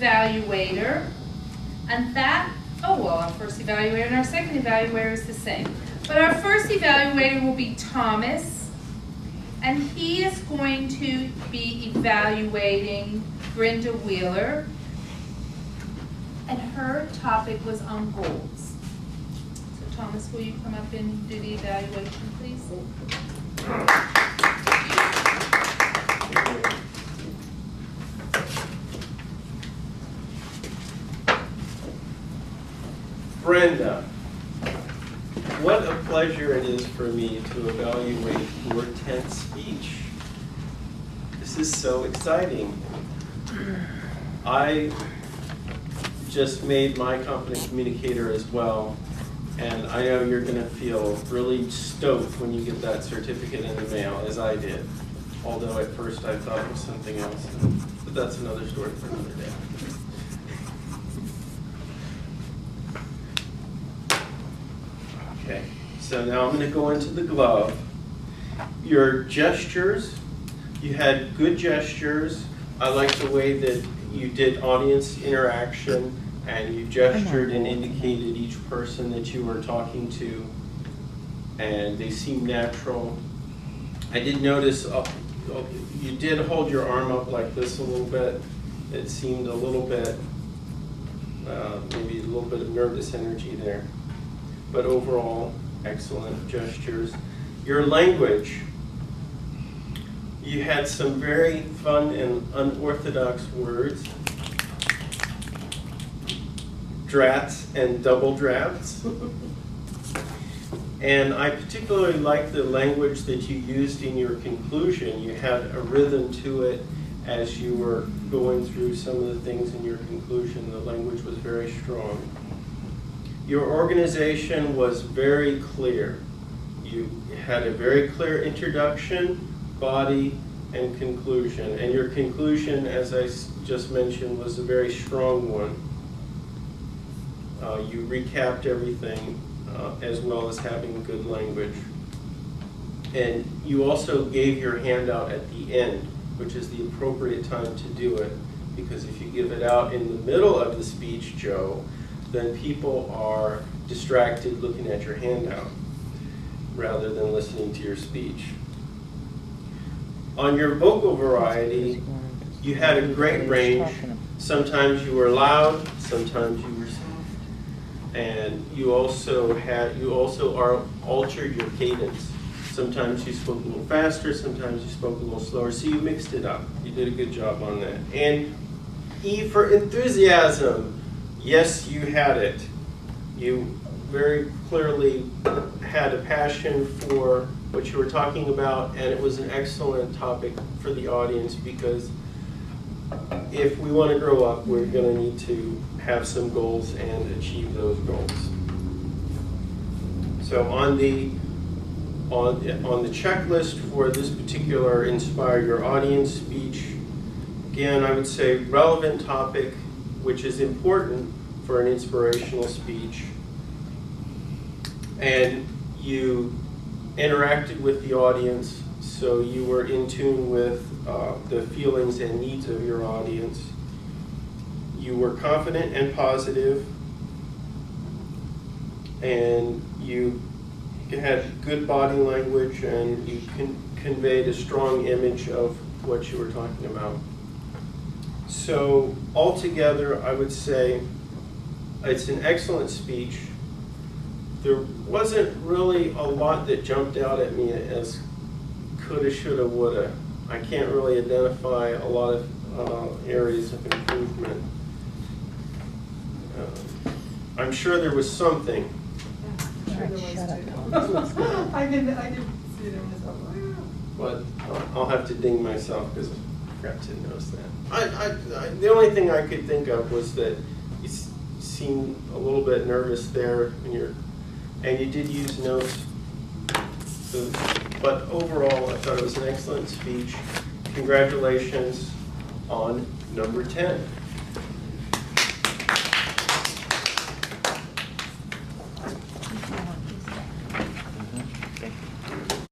evaluator, and that, oh well, our first evaluator and our second evaluator is the same. But our first evaluator will be Thomas, and he is going to be evaluating Brenda Wheeler, and her topic was on goals. So Thomas, will you come up and do the evaluation, please? Brenda, what a pleasure it is for me to evaluate your 10th speech. This is so exciting. I just made my competent communicator as well, and I know you're going to feel really stoked when you get that certificate in the mail, as I did. Although at first I thought it was something else, but that's another story for another day. Okay, so now I'm going to go into the glove. Your gestures, you had good gestures. I like the way that you did audience interaction and you gestured and indicated each person that you were talking to, and they seemed natural. I did notice you did hold your arm up like this a little bit. It seemed a little bit, maybe a little bit of nervous energy there. But overall, excellent gestures. Your language, you had some very fun and unorthodox words. Drats and double drafts. And I particularly like the language that you used in your conclusion. You had a rhythm to it as you were going through some of the things in your conclusion. The language was very strong. Your organization was very clear. You had a very clear introduction, body, and conclusion. And your conclusion, as I just mentioned, was a very strong one. You recapped everything as well as having good language. And you also gave your handout at the end, which is the appropriate time to do it, because if you give it out in the middle of the speech, Joe, then people are distracted looking at your handout rather than listening to your speech. On your vocal variety, you had a great range. Sometimes you were loud, sometimes you were soft. And you also altered your cadence. Sometimes you spoke a little faster, sometimes you spoke a little slower, so you mixed it up. You did a good job on that. And E for enthusiasm. Yes, you had it. You very clearly had a passion for what you were talking about, and it was an excellent topic for the audience, because if we want to grow up, we're going to need to have some goals and achieve those goals. So on the checklist for this particular Inspire Your Audience speech, again, I would say relevant topic, which is important for an inspirational speech. And you interacted with the audience, so you were in tune with the feelings and needs of your audience. You were confident and positive, and you had good body language, and you conveyed a strong image of what you were talking about. So altogether, I would say it's an excellent speech. There wasn't really a lot that jumped out at me as coulda, shoulda, woulda. I can't really identify a lot of areas of improvement. I'm sure there was something. I didn't see it myself. But I'll have to ding myself because I forgot to notice that. The only thing I could think of was that you seemed a little bit nervous there, and you did use notes. So, but overall, I thought it was an excellent speech. Congratulations on number 10.